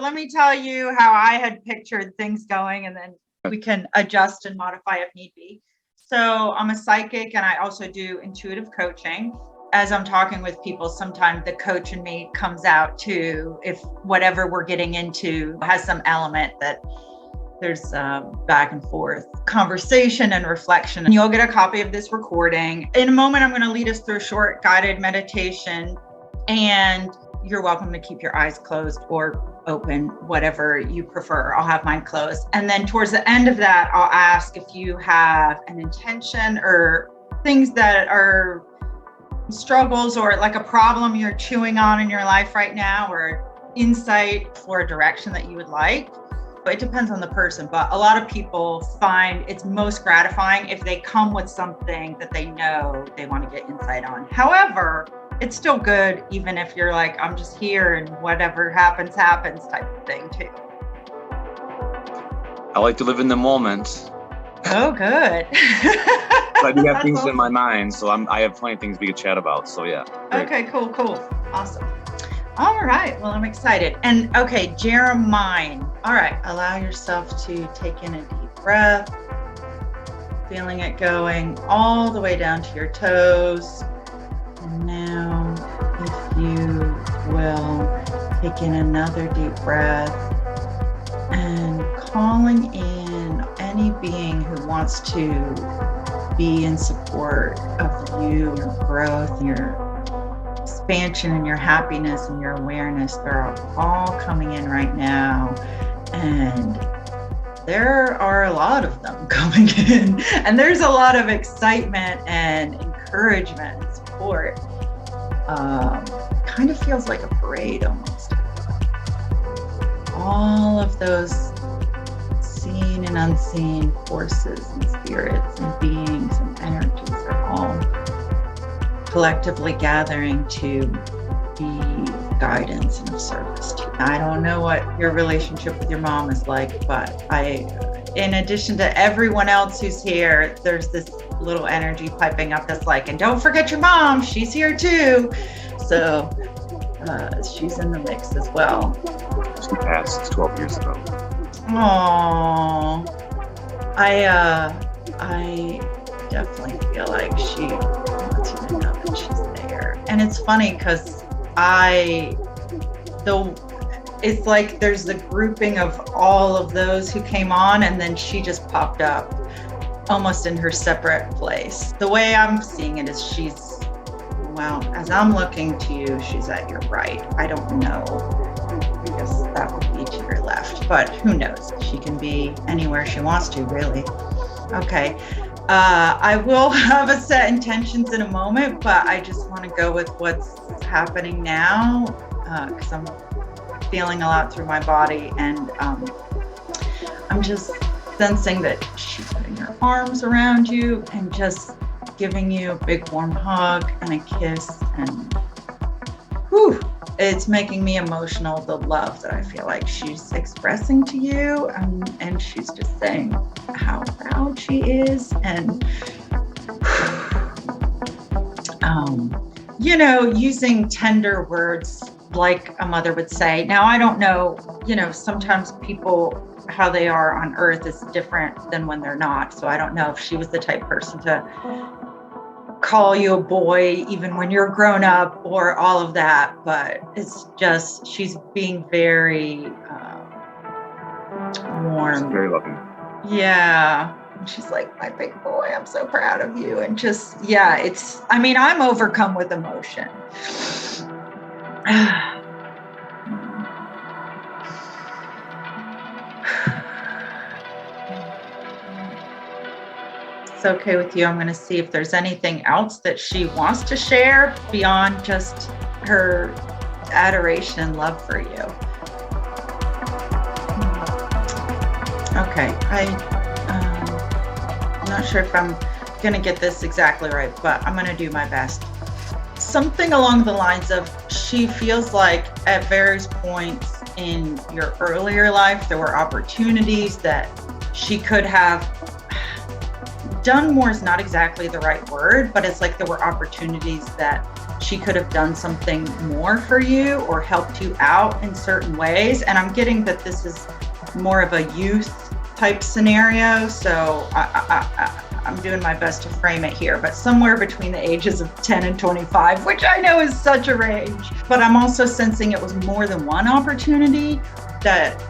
Let me tell you how I had pictured things going, and then we can adjust and modify if need be. So I'm a psychic and I also do intuitive coaching. As I'm talking with people, sometimes the coach in me comes out too, if whatever we're getting into has some element that there's back and forth conversation and reflection. And you'll get a copy of this recording. In a moment, I'm going to lead us through a short guided meditation, and you're welcome to keep your eyes closed or open, whatever you prefer. I'll have mine closed. And then towards the end of that, I'll ask if you have an intention or things that are struggles or like a problem you're chewing on in your life right now, or insight for a direction that you would like. It depends on the person, but a lot of people find it's most gratifying if they come with something that they know they want to get insight on. However, it's still good even if you're like, I'm just here and whatever happens, happens type of thing too. I like to live in the moment. Oh, good. But I do have things in my mind, so I have plenty of things we could chat about. So yeah. Great. Okay, cool. Awesome. All right. Well, I'm excited. And okay, Jermyn. All right. Allow yourself to take in a deep breath, feeling it going all the way down to your toes. And now, if you will, take in another deep breath and calling in any being who wants to be in support of you, your growth, your expansion and your happiness and your awareness. They're all coming in right now, and there are a lot of them coming in, and there's a lot of excitement and encouragement and support. Kind of feels like a parade almost. All of those seen and unseen forces and spirits and beings and energies are all collectively gathering to be guidance and of service to you. I don't know what your relationship with your mom is like, but in addition to everyone else who's here, there's this little energy piping up that's like, and don't forget your mom, she's here too. So she's in the mix as well. She passed 12 years ago. Oh, I definitely feel like she wants you to know that she's there. And it's funny because it's like there's the grouping of all of those who came on, and then she just popped up almost in her separate place. The way I'm seeing it is as I'm looking to you, she's at your right. I don't know. I guess that would be to your left, but who knows? She can be anywhere she wants to, really. Okay. I will have a set intentions in a moment, but I just want to go with what's happening now because I'm feeling a lot through my body, and I'm just sensing that she's putting her arms around you and just giving you a big warm hug and a kiss, and it's making me emotional, the love that I feel like she's expressing to you, and she's just saying how proud she is, and using tender words like a mother would say. Now, I don't know, sometimes people, how they are on earth is different than when they're not. So I don't know if she was the type person to call you a boy even when you're grown up or all of that, but it's just, she's being very warm. She's very loving. Yeah. And she's like, my big boy, I'm so proud of you. And just, yeah, I'm overcome with emotion. It's okay with you. I'm going to see if there's anything else that she wants to share beyond just her adoration and love for you. Okay. I'm not sure if I'm going to get this exactly right, but I'm going to do my best. Something along the lines of, she feels like at various points in your earlier life, there were opportunities that she could have done more is not exactly the right word, but it's like there were opportunities that she could have done something more for you or helped you out in certain ways. And I'm getting that this is more of a youth type scenario. So I'm doing my best to frame it here, but somewhere between the ages of 10 and 25, which I know is such a range. But I'm also sensing it was more than one opportunity that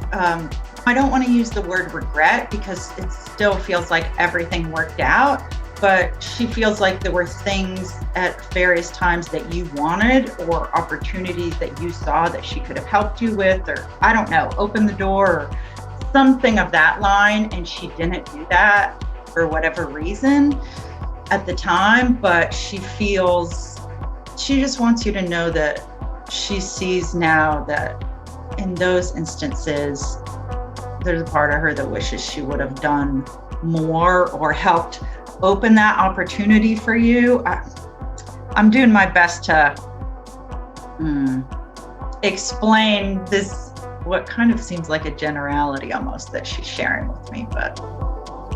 I don't want to use the word regret because it still feels like everything worked out, but she feels like there were things at various times that you wanted or opportunities that you saw that she could have helped you with, or I don't know, open the door or something of that line, and she didn't do that for whatever reason at the time. But she just wants you to know that she sees now that in those instances, there's a part of her that wishes she would have done more or helped open that opportunity for you. I'm doing my best to explain this, what kind of seems like a generality almost that she's sharing with me, but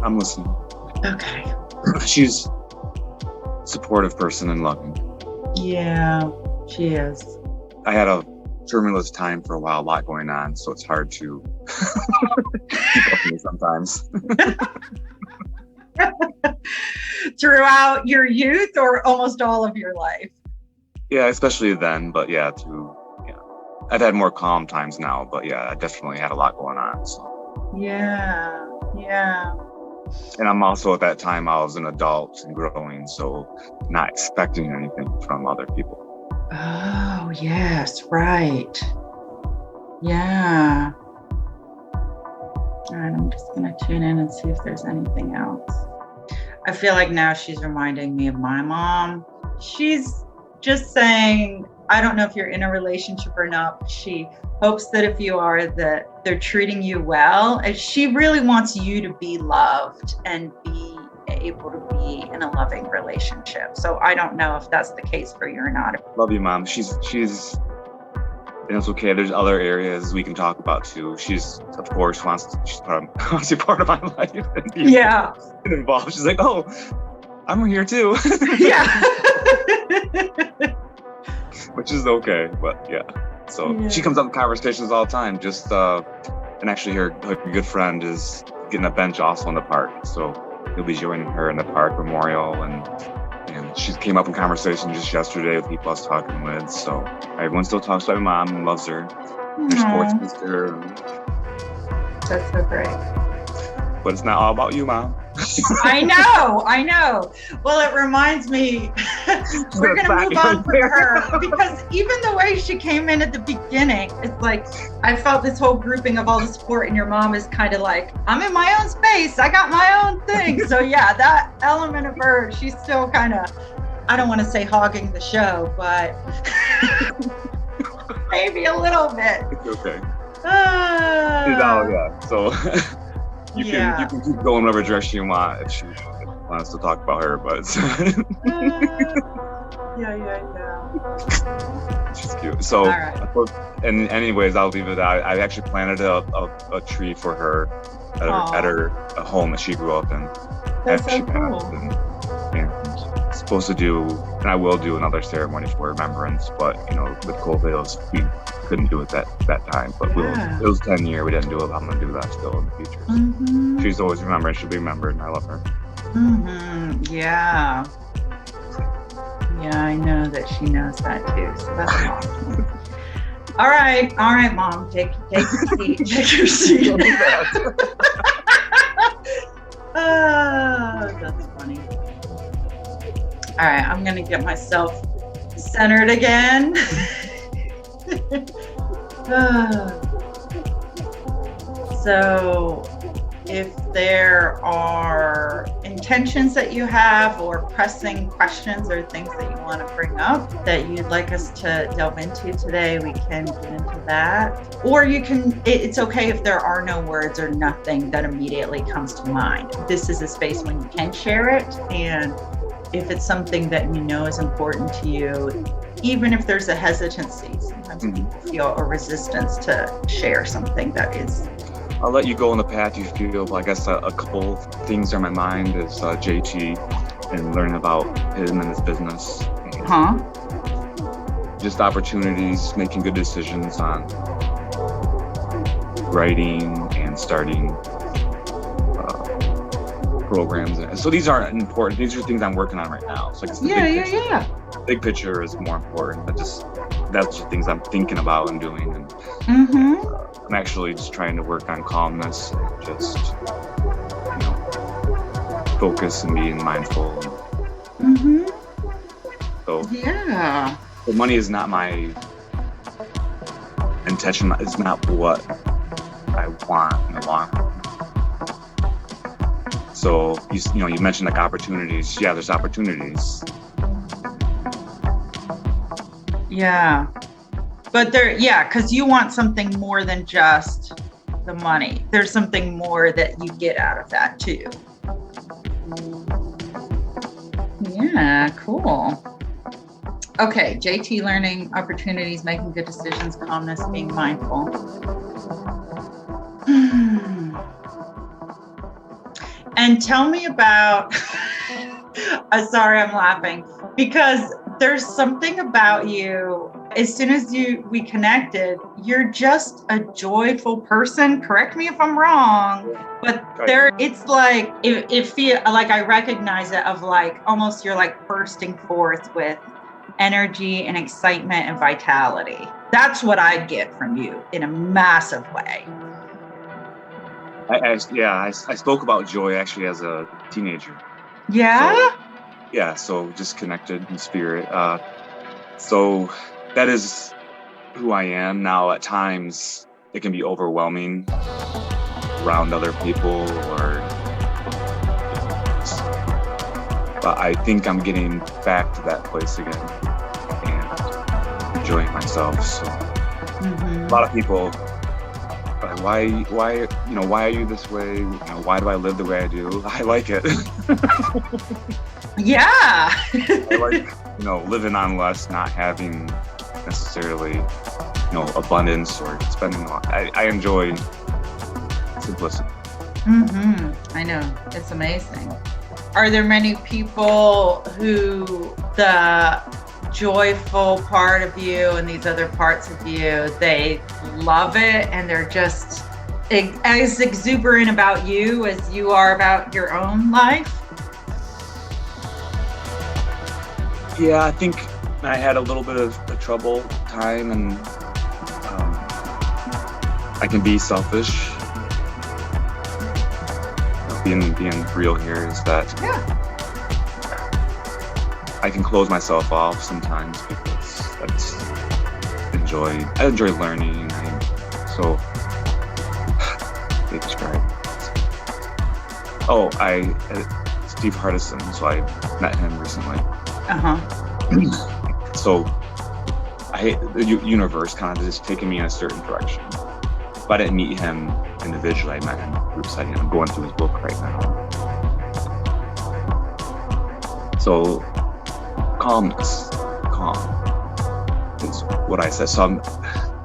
I'm listening. Okay. She's a supportive person and loving. Yeah, she is. I had a tumultuous time for a while, a lot going on, so it's hard to keep up with me sometimes. Throughout your youth or almost all of your life? Yeah, especially then, but yeah, I've had more calm times now, but yeah, I definitely had a lot going on. So. Yeah. And I'm also at that time, I was an adult and growing, so not expecting anything from other people. Oh, yes, right. Yeah. All right, I'm just going to tune in and see if there's anything else. I feel like now she's reminding me of my mom. She's just saying, I don't know if you're in a relationship or not, but she hopes that if you are, that they're treating you well. And she really wants you to be loved and be able to be in a loving relationship. So I don't know if that's the case for you or not. Love you, Mom. She's and it's okay. There's other areas we can talk about too. She's, of course, she's part of my life and be involved. She's like, oh, I'm here too. Yeah. Which is okay, but yeah. So she comes up in conversations all the time. Just and actually, her good friend is getting a bench also in the park. So you'll be joining her in the park memorial, and she came up in conversation just yesterday with people I was talking with. So everyone still talks about my mom and loves her. Her sports sister. That's so great. But it's not all about you, Mom. I know. Well, it reminds me, we're going to move on from her, because even the way she came in at the beginning, it's like, I felt this whole grouping of all the support, and your mom is kind of like, I'm in my own space. I got my own thing. So yeah, that element of her, she's still kind of, I don't want to say hogging the show, but maybe a little bit. It's okay. So you can keep going whatever direction you want if she wants to talk about her, but she's cute. So, and anyways, I'll leave it out. I actually planted a tree for her at her home that she grew up in. That's so cool. And supposed to do, and I will do another ceremony for remembrance, but with COVID, we couldn't do it that time. But it was 10 years, we didn't do it. I'm gonna do that still in the future. So she's always remembered. She'll be remembered, and I love her. Yeah, I know that she knows that too. So that's awesome. All right, Mom, take your seat. Take your seat. That's funny. All right, I'm gonna get myself centered again. So if there are intentions that you have or pressing questions or things that you want to bring up that you'd like us to delve into today, we can get into that. Or it's okay if there are no words or nothing that immediately comes to mind. This is a space when you can share it, and if it's something that you know is important to you, even if there's a hesitancy, sometimes people feel a resistance to share something that is. I'll let you go on the path you feel. I guess a couple things on my mind is JT and learning about him and his business. just opportunities, making good decisions on writing and starting programs. So these aren't important. These are things I'm working on right now. So Yeah. Big picture is more important, but just that's the things I'm thinking about and doing. And I'm actually just trying to work on calmness and just, focus and being mindful. So the money is not my intention. It's not what I want in the long run. So you mentioned like opportunities. Yeah, there's opportunities. Yeah. But because you want something more than just the money. There's something more that you get out of that too. Yeah, cool. Okay, JT learning, opportunities, making good decisions, calmness, being mindful. And tell me about, sorry, I'm laughing because there's something about you. As soon as we connected, you're just a joyful person. Correct me if I'm wrong, but it's like, it feel like I recognize it of like, almost you're like bursting forth with energy and excitement and vitality. That's what I get from you in a massive way. I spoke about joy actually as a teenager. Yeah? So just connected in spirit. So that is who I am now. At times it can be overwhelming around other people, but I think I'm getting back to that place again and enjoying myself. So a lot of people, why are you this way? Why do I live the way I do? I like it. Yeah. I like, living on less, not having necessarily, abundance or spending a lot. I enjoy simplicity. I know, it's amazing. Are there many people who the joyful part of you and these other parts of you, they love it and they're just as exuberant about you as you are about your own life? Yeah, I think I had a little bit of a trouble time, and I can be selfish. Being real here is that I can close myself off sometimes because I enjoy learning. They describe. Steve Hardison. So I met him recently. So the universe kind of just taking me in a certain direction. But I didn't meet him individually. I met him in group setting. I'm going through his book right now. So calm is what I said. So I'm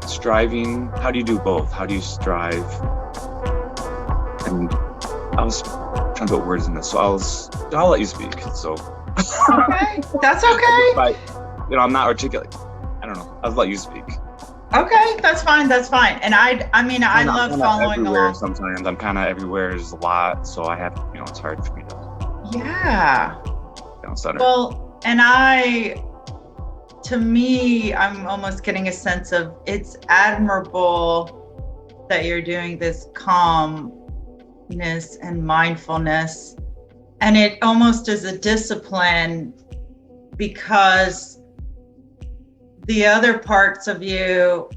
striving. How do you do both? How do you strive? And I was trying to put words in this. So I'll let you speak. So okay, that's okay. But I'm not articulate. I don't know. I'll let you speak. Okay, that's fine. And I love following along. Sometimes I'm kind of everywhere. There's a lot, so I have, it's hard for me to. Yeah. Center. Well, and to me, I'm almost getting a sense of it's admirable that you're doing this calmness and mindfulness, and it almost is a discipline because the other parts of you,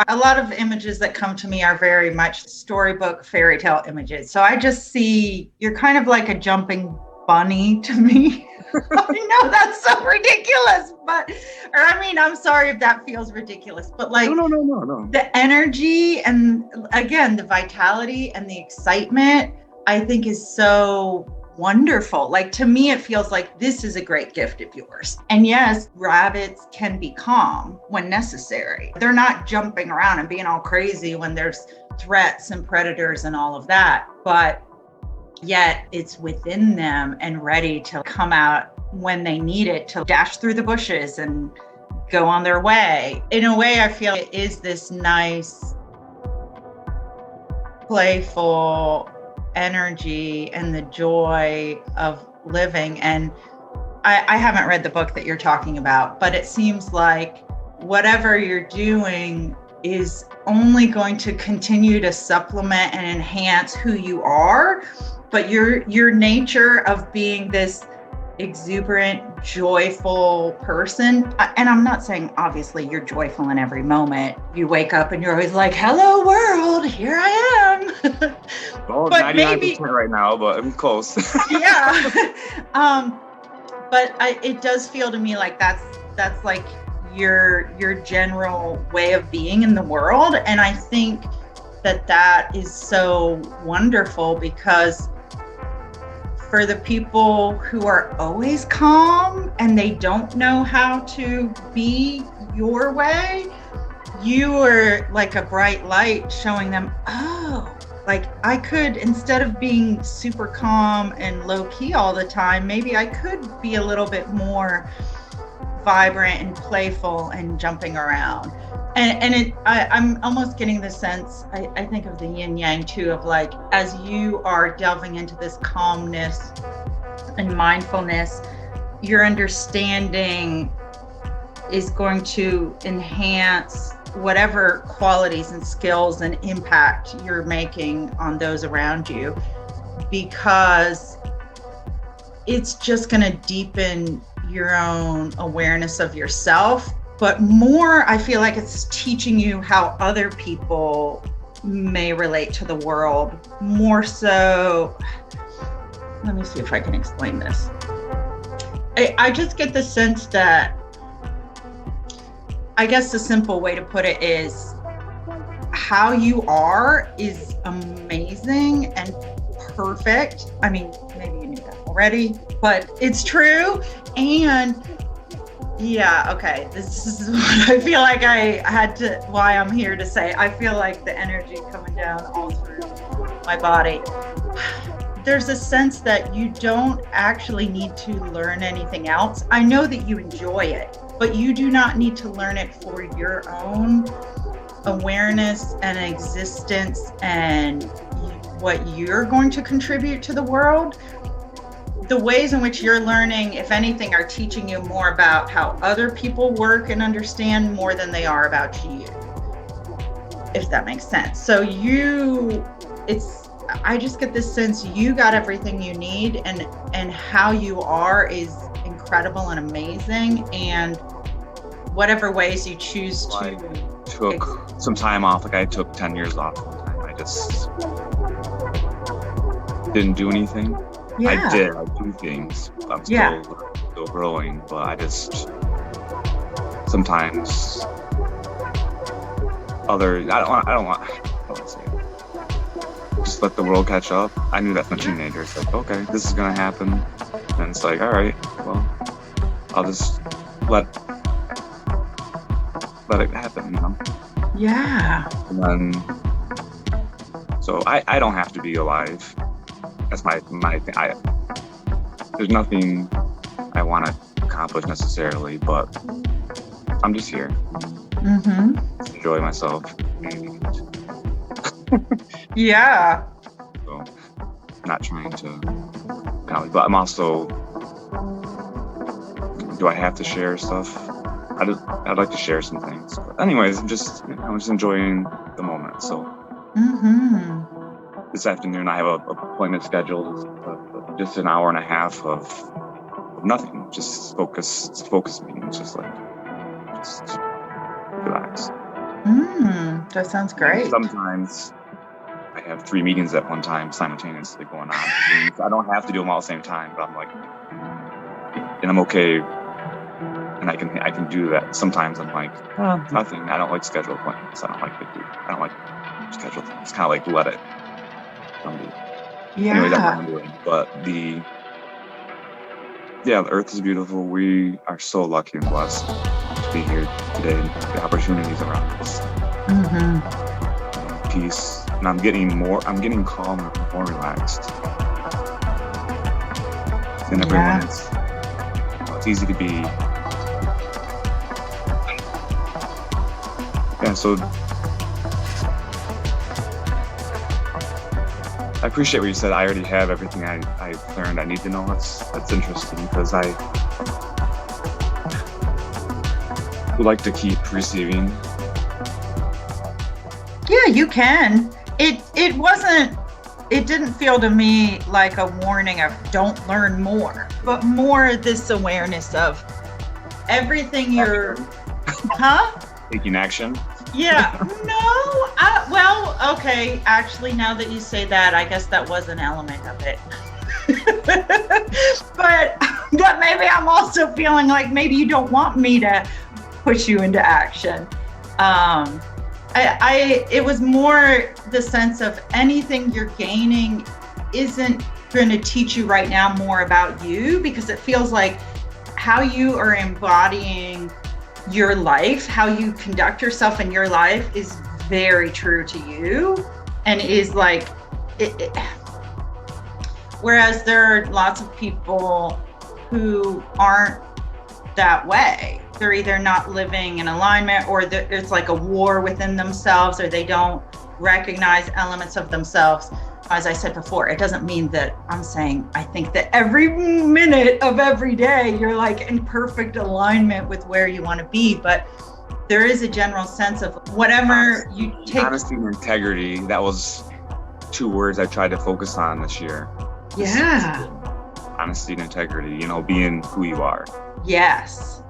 a lot of images that come to me are very much storybook fairy tale images. So I just see you're kind of like a jumping bunny to me. I know that's so ridiculous, I'm sorry if that feels ridiculous, but like no. The energy and again, the vitality and the excitement, I think is so wonderful. Like to me, it feels like this is a great gift of yours. And yes, rabbits can be calm when necessary. They're not jumping around and being all crazy when there's threats and predators and all of that, but yet it's within them and ready to come out when they need it to dash through the bushes and go on their way. In a way, I feel it is this nice, playful energy and the joy of living. And I haven't read the book that you're talking about, but it seems like whatever you're doing is only going to continue to supplement and enhance who you are. But your nature of being this exuberant, joyful person, and I'm not saying obviously you're joyful in every moment. You wake up and you're always like, hello world, here I am. Well, but 99% maybe right now, but I'm close. Yeah. But it does feel to me like that's like your general way of being in the world. And I think that is so wonderful, because for the people who are always calm and they don't know how to be your way, you are like a bright light showing them, oh, like I could, instead of being super calm and low key all the time, maybe I could be a little bit more vibrant and playful and jumping around. And I'm almost getting the sense, I think of the yin yang too, of like, as you are delving into this calmness and mindfulness, your understanding is going to enhance whatever qualities and skills and impact you're making on those around you, because it's just going to deepen your own awareness of yourself. But more, I feel like it's teaching you how other people may relate to the world more so. Let me see if I can explain this. I just get the sense that, I guess the simple way to put it is, how you are is amazing and perfect. I mean, maybe you knew that already, but it's true. And yeah, okay, this is what I feel like why I'm here to say. I feel like the energy coming down all through my body. There's a sense that you don't actually need to learn anything else. I know that you enjoy it, but you do not need to learn it for your own awareness and existence and what you're going to contribute to the world. The ways in which you're learning, if anything, are teaching you more about how other people work and understand more than they are about you, if that makes sense. So I just get this sense you got everything you need, and how you are is incredible and amazing. And whatever ways you choose to. I took some time off. Like I took 10 years off one time. I just didn't do anything. Yeah. I do things. I'm still growing, but I just sometimes I don't want to say it. Just let the world catch up. I knew that from a teenager. It's like, okay, this is gonna happen. And it's like, all right, well, I'll just let it happen, you know? Yeah. And then, so I don't have to be alive. That's my thing. There's nothing I want to accomplish necessarily, but I'm just here. Mm-hmm. Enjoy myself. Yeah. So, not trying to, but I'm also, do I have to share stuff? I'd like to share some things. But anyways, I'm just enjoying the moment. So this afternoon I have an appointment scheduled, just an hour and a half of nothing, just focus meetings, just relax. That sounds great. Sometimes I have 3 meetings at one time simultaneously going on. I don't have to do them all at the same time, but I'm like, and I'm okay. And I can do that. Sometimes I'm like, nothing. I don't like schedule appointments. I don't like schedule things. Kind of like let it come to. Yeah. Anyway, that's what I'm doing. But the earth is beautiful. We are so lucky and blessed to be here today. The opportunities around us. Peace. And I'm getting calmer, more relaxed. And everyone it's easy to be Yeah, so I appreciate what you said. I already have everything I've learned I need to know. That's interesting because I would like to keep receiving. Yeah, you can. It didn't feel to me like a warning of don't learn more, but more this awareness of everything you're, Taking action. Yeah, okay. Actually, now that you say that, I guess that was an element of it. but maybe I'm also feeling like maybe you don't want me to push you into action. It was more the sense of anything you're gaining isn't going to teach you right now more about you, because it feels like how you are embodying your life, how you conduct yourself in your life is very true to you, and is like whereas there are lots of people who aren't that way. They're either not living in alignment, or it's like a war within themselves, or they don't recognize elements of themselves. As I said before, it doesn't mean that I'm saying I think that every minute of every day you're like in perfect alignment with where you want to be, but there is a general sense of whatever you take. Honesty and integrity, that was 2 words I tried to focus on this year. Yeah. Honesty and integrity, being who you are. Yes.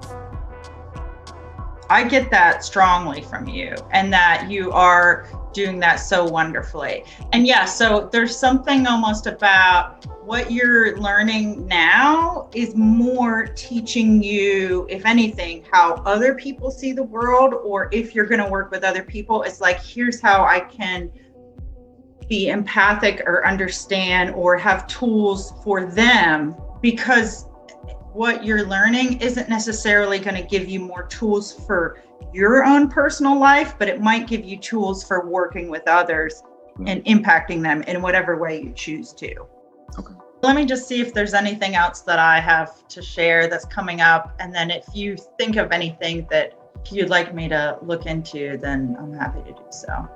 I get that strongly from you, and that you are doing that so wonderfully. And yeah, so there's something almost about what you're learning now is more teaching you, if anything, how other people see the world, or if you're going to work with other people, it's like, here's how I can be empathic or understand or have tools for them, because what you're learning isn't necessarily going to give you more tools for your own personal life, but it might give you tools for working with others and impacting them in whatever way you choose to. Okay. Let me just see if there's anything else that I have to share that's coming up. And then if you think of anything that you'd like me to look into, then I'm happy to do so.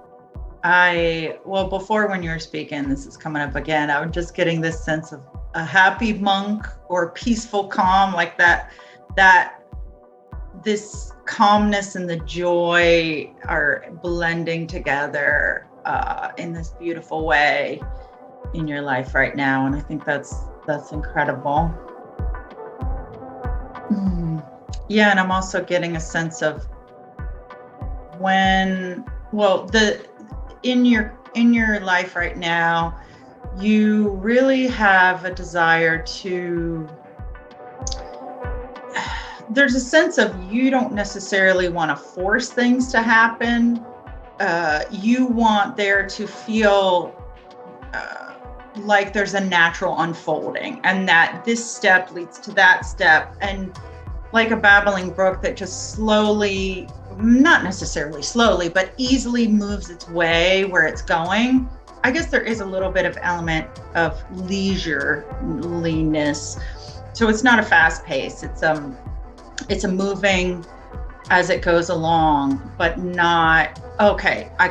Before when you were speaking, this is coming up again, I was just getting this sense of a happy monk or peaceful calm, like that this calmness and the joy are blending together in this beautiful way in your life right now. And I think that's incredible. Yeah, and I'm also getting a sense of in your life right now, you really have a desire to, there's a sense of you don't necessarily want to force things to happen. You want there to feel like there's a natural unfolding, and that this step leads to that step, and like a babbling brook that just slowly, not necessarily slowly, but easily moves its way where it's going. I guess there is a little bit of element of leisureliness. So it's not a fast pace. It's a moving as it goes along, but not, okay, I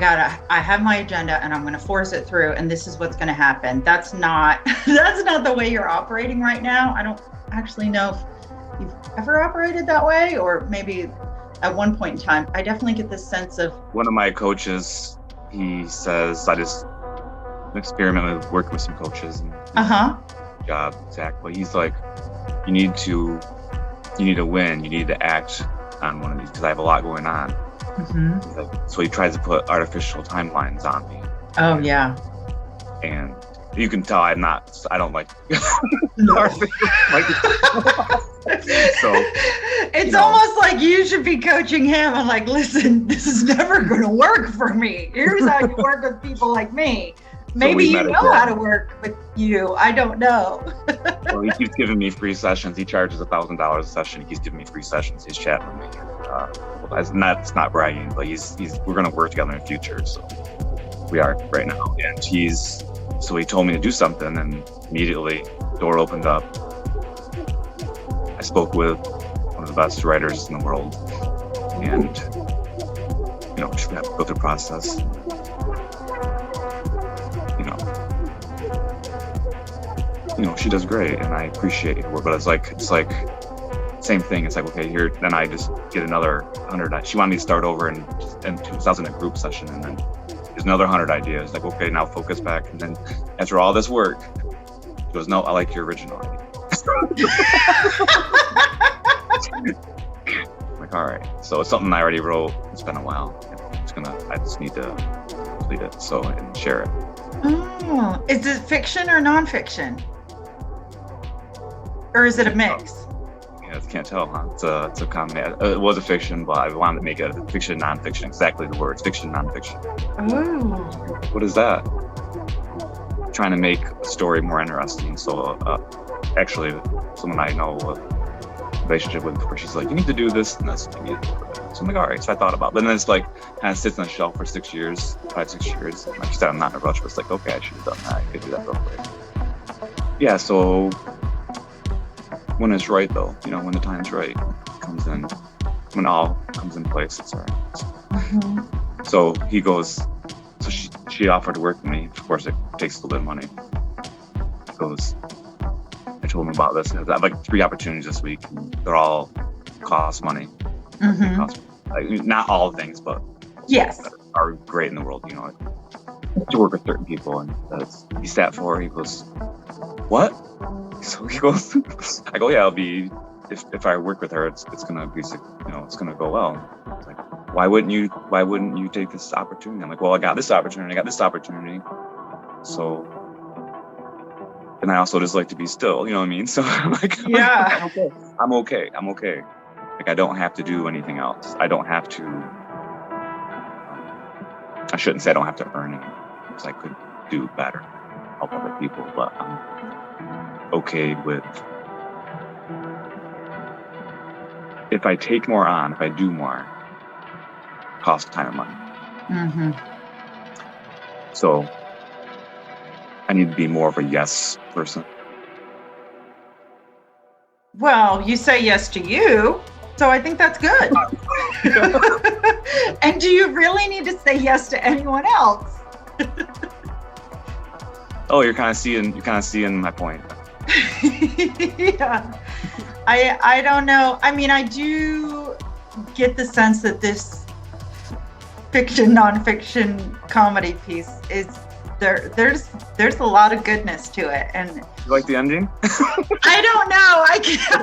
have my agenda and I'm going to force it through and this is what's going to happen. That's not the way you're operating right now. I don't actually know if you've ever operated that way, or maybe at one point in time. I definitely get this sense of, one of my coaches, he says, I just experiment with working with some coaches and job, exactly. He's like, you need to win, you need to act on one of these, because I have a lot going on. Like, so he tries to put artificial timelines on me. Oh yeah. And you can tell I don't like no. So it's almost like you should be coaching him and like, listen, this is never going to work for me. Here's how you work with people like me. Maybe you know how to work with you. I don't know. Well, he keeps giving me free sessions. He charges $1,000 a session. He keeps giving me free sessions. He's chatting with me. It's not bragging, but we're going to work together in the future. So we are right now. And so he told me to do something, and immediately the door opened up. I spoke with one of the best writers in the world, and she's got to go through the process. She does great, and I appreciate her, but it's like same thing. It's like, okay, here, then I just get another 100. She wanted me to start over in 2000 in a group session, and then there's another 100 ideas. Like, okay, now focus back. And then after all this work, she goes, no, I like your original idea. Like, all right. So it's something I already wrote. It's been a while. I just need to complete it and share it. Oh, is it fiction or nonfiction? Or is it a mix? Yeah, I can't tell, huh? It's a combination. It was a fiction, but I wanted to make it a fiction, nonfiction. Exactly the words, fiction, nonfiction. Oh. What is that? Trying to make a story more interesting. So actually, someone I know a relationship with, where she's like, you need to do this and this. So I'm like, all right. So I thought about it. But then it's like kind of sits on the shelf for 6 years, 5-6 years. Like you said, I'm not in a rush, but it's like, okay, I should have done that. I could do that real quick. Yeah, so when it's right, though, when the time's right, it comes in, when all comes in place, it's all right. Mm-hmm. So he goes, so she offered to work with me. Of course, it takes a little bit of money. He goes, I told him about this. I have like 3 opportunities this week. And they're all cost money. Mm-hmm. Not all things, but yes, are great in the world. To work with certain people, and he sat for. He goes, what? So he goes, I go, yeah, it'll be if I work with her, it's gonna be, it's gonna go well. It's like, why wouldn't you take this opportunity? I'm like, well, I got this opportunity. So, and I also just like to be still, you know what I mean? So I'm like, yeah, I'm okay. Like, I don't have to do anything else. I don't have to, I shouldn't say I don't have to earn anything, because I could do better, help other people, but I'm okay with, if I take more on, if I do more, cost time and money. Mm-hmm. So I need to be more of a yes person. Well, you say yes to you, so I think that's good. And do you really need to say yes to anyone else? Oh, you're kind of seeing my point. Yeah. I don't know. I mean, I do get the sense that this fiction, nonfiction comedy piece is there's a lot of goodness to it. And you like the ending? I don't know.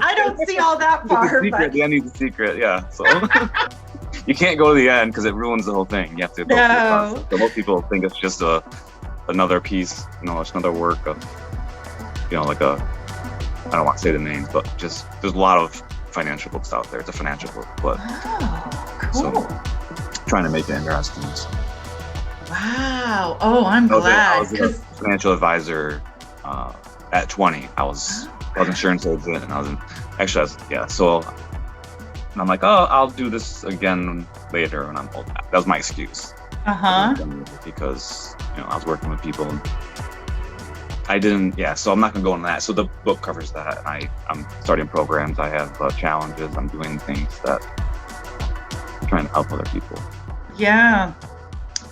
I don't see all that far. The ending's the secret, yeah. So you can't go to the end because it ruins the whole thing. You have to go through the process. So most people think it's just another piece, it's another work of, like I don't want to say the names, but just there's a lot of financial books out there. It's a financial book, but cool. So trying to make it interesting. So. Wow. Oh, I'm glad. I was a financial advisor at 20. I was insurance agent, and So I'm like, oh, I'll do this again later when I'm old. That was my excuse. Because I was working with people. And I didn't. Yeah. So I'm not gonna go into that. So the book covers that. I'm starting programs. I have challenges. I'm doing things that I'm trying to help other people. Yeah.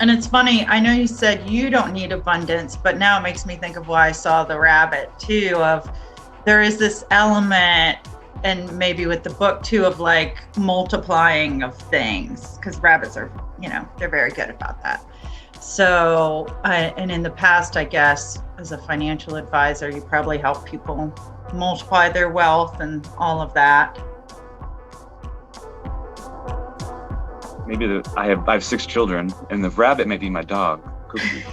And it's funny, I know you said you don't need abundance, but now it makes me think of why I saw the rabbit too, of there is this element, and maybe with the book too, of like multiplying of things, because rabbits are, they're very good about that. So, and in the past, I guess, as a financial advisor, you probably help people multiply their wealth and all of that. Maybe I have 6 children, and the rabbit may be my dog, Cookie.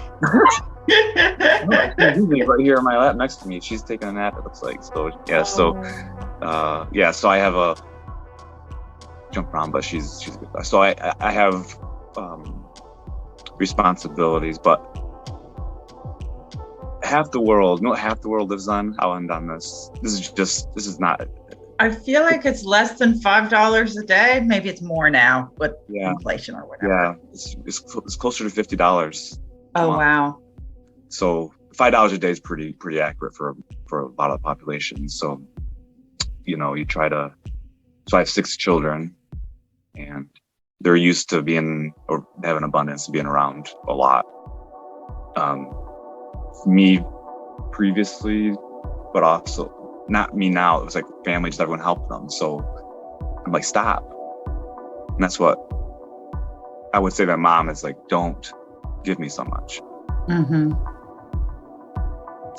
Right here on my lap next to me. She's taking a nap, it looks like. So yeah, so I have a jump around, but she's good. So I have responsibilities, but half the world lives on. I'll end on this. This is not. I feel like it's less than $5 a day. Maybe it's more now with inflation or whatever. Yeah, it's closer to $50. Oh wow! So $5 a day is pretty accurate for a lot of the population. So you try to. So I have 6 children, and they're used to being or having abundance and being around a lot. Me previously, but also not me now. It was like family, just everyone helped them. So I'm like, stop. And that's what I would say to my mom is like, don't give me so much. Mm-hmm.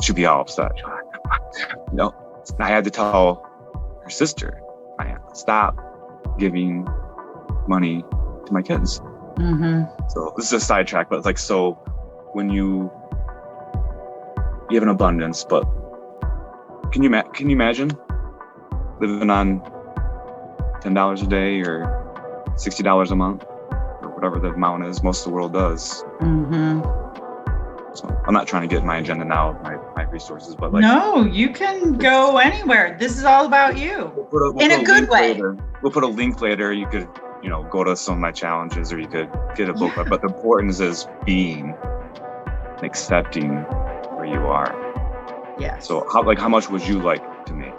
She'd be all upset. No, I had to tell her sister, my aunt, stop giving money to my kids. Mm-hmm. So this is a sidetrack, but it's like, so when you have an abundance, but can you imagine living on $10 a day or $60 a month or whatever the amount is? Most of the world does. Mm-hmm. So I'm not trying to get my agenda now of my resources, but like, no, you can go anywhere. This is all about you in a good way. We'll put a link later. You could, go to some of my challenges, or you could get a book. Yeah. But the importance is being and accepting where you are. Yeah. So how much would you like to make?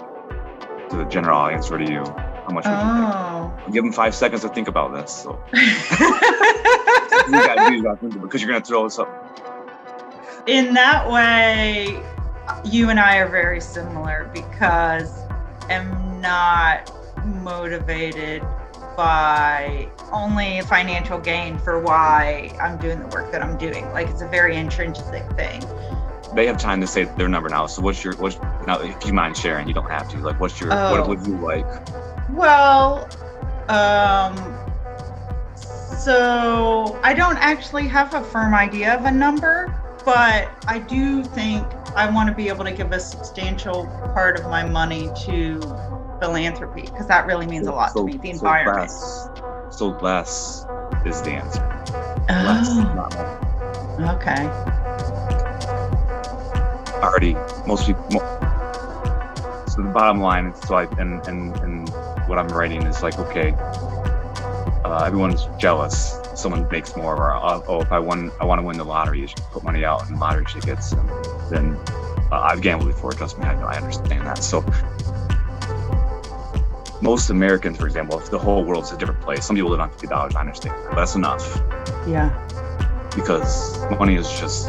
To the general audience, or to you? How much would you think? I'll give them 5 seconds to think about this. So you gotta do that because you're gonna throw this up. In that way, you and I are very similar because I'm not motivated by only financial gain for why I'm doing the work that I'm doing. Like, it's a very intrinsic thing. They have time to say their number now. So what's now, if you mind sharing, you don't have to. Like, what would you like? Well, so I don't actually have a firm idea of a number, but I do think I want to be able to give a substantial part of my money to philanthropy, because that really means a lot to me, the environment. So less is the answer. Less, not more. Okay. Already, most people. So the bottom line is, and what I'm writing is like, okay, everyone's jealous. Someone makes more, or if I want to win the lottery, you should put money out in lottery tickets. And then I've gambled before. Trust me, I understand that. So most Americans, for example, if the whole world's a different place, some people live on $50. I understand that, but that's enough. Yeah. Because money is just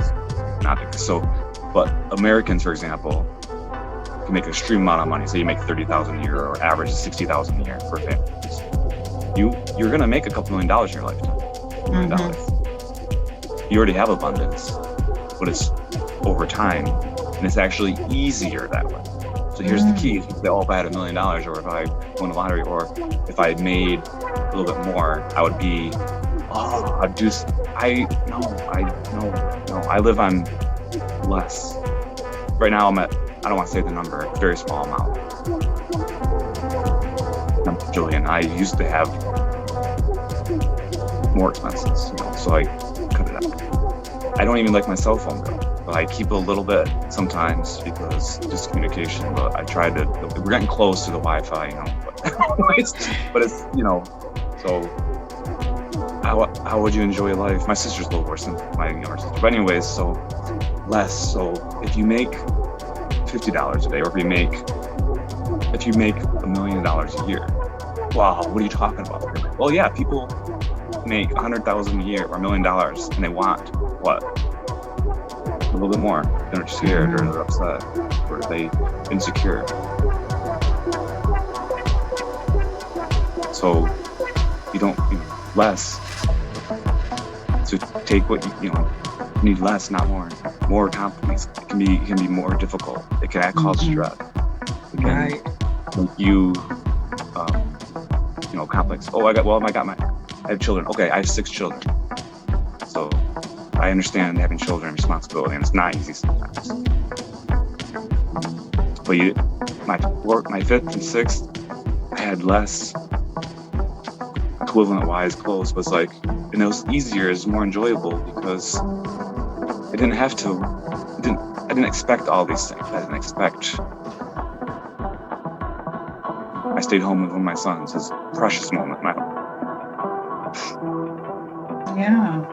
not so. But Americans, for example, can make an extreme amount of money. So you make $30,000 a year, or average $60,000 a year for a family. You're gonna make a couple $1 million in your lifetime. $1 million. You already have abundance, but it's over time, and it's actually easier that way. So here's the key: if you say, "Oh, if I had $1 million, or if I won the lottery, or if I had made a little bit more, I would be." I live on less. Right now, I don't want to say the number, a very small amount. Julian, I used to have more expenses, so I cut it out. I don't even like my cell phone bill, but I keep a little bit sometimes because just communication. But I tried to. We're getting close to the Wi-Fi, but it's So how would you enjoy life? My sister's a little worse than my younger sister, but anyways, so less. So if you make $50 a day, or if you make $1 million a year. Wow, what are you talking about? Well, yeah, people make $100,000 a year or $1 million, and they want what? A little bit more. They're scared, or they're upset, or they insecure. So you don't less. So take what you need less, not more. More complex. It can be more difficult. It can cause stress. It can make you complex. I have children. Okay, I have 6 children. So I understand having children and responsibility, and it's not easy sometimes. But my 5th and 6th, I had less equivalent wise clothes, but it's like, and it was easier, it's more enjoyable because I didn't have to. I didn't expect all these things. I didn't expect. I stayed home with one of my sons, his precious moment. Yeah.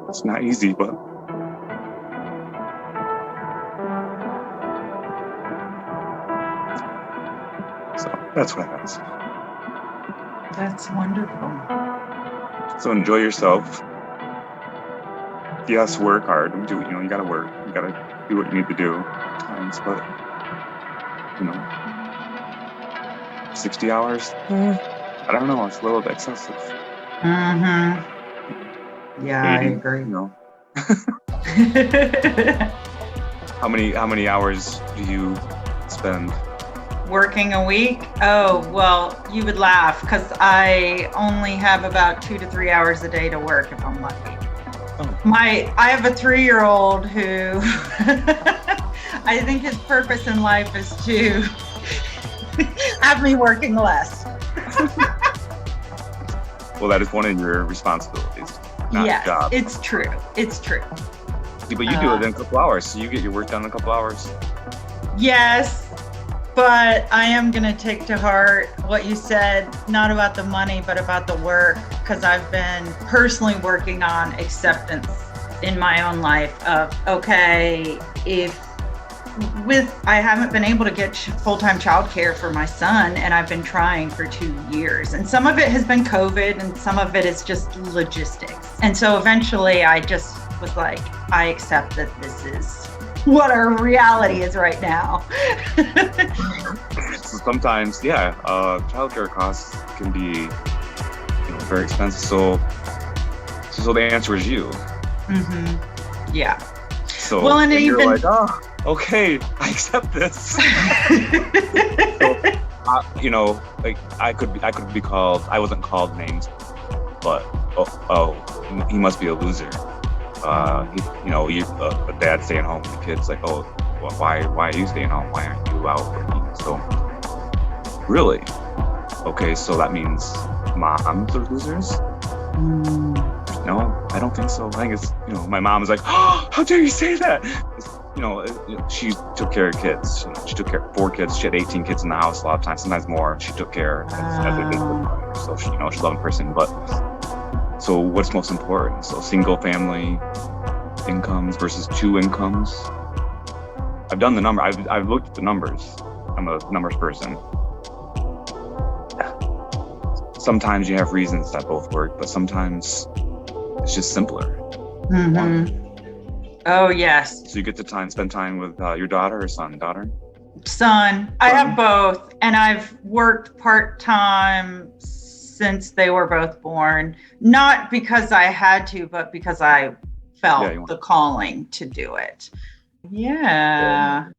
It's not easy, but so that's what I got. That's wonderful. So enjoy yourself. Yes, work hard. You gotta work. You gotta do what you need to do. But 60 hours. I don't know. It's a little bit excessive. Mm-hmm. Yeah, 80, I agree. How many hours do you spend working a week? Oh, well, you would laugh because I only have about 2 to 3 hours a day to work if I'm lucky. Oh. I have a 3-year-old who I think his purpose in life is to have me working less. Well, that is one of your responsibilities. Not yes, job. It's true. It's true. But you do it in a couple hours, so you get your work done in a couple hours. Yes, but I am going to take to heart what you said, not about the money, but about the work, because I've been personally working on acceptance in my own life of, okay, I haven't been able to get full-time childcare for my son, and I've been trying for 2 years. And some of it has been COVID, and some of it is just logistics. And so eventually I just was like, I accept that this is what our reality is right now. So sometimes, childcare costs can be very expensive. So the answer is you. Mm-hmm. Yeah. So well, and you're even like, okay, I accept this. So, I could be called. I wasn't called names, but he must be a loser. A dad staying home with the kids. Like, well, why are you staying home? Why aren't you out working? So, really, okay. So that means moms are losers. No, I don't think so. I think it's, my mom is like, oh, how dare you say that? She took care of kids. She took care of 4 kids. She had 18 kids in the house a lot of times, sometimes more. She took care as a business. So she's a loving person. But so what's most important? So single family incomes versus 2 incomes. I've done the number. I've looked at the numbers. I'm a numbers person. Sometimes you have reasons that both work, but sometimes it's just simpler. Mm-hmm. Oh, yes. So you get to spend time with your daughter or son? Son. I have both. And I've worked part-time since they were both born. Not because I had to, but because I felt the calling to do it. Yeah.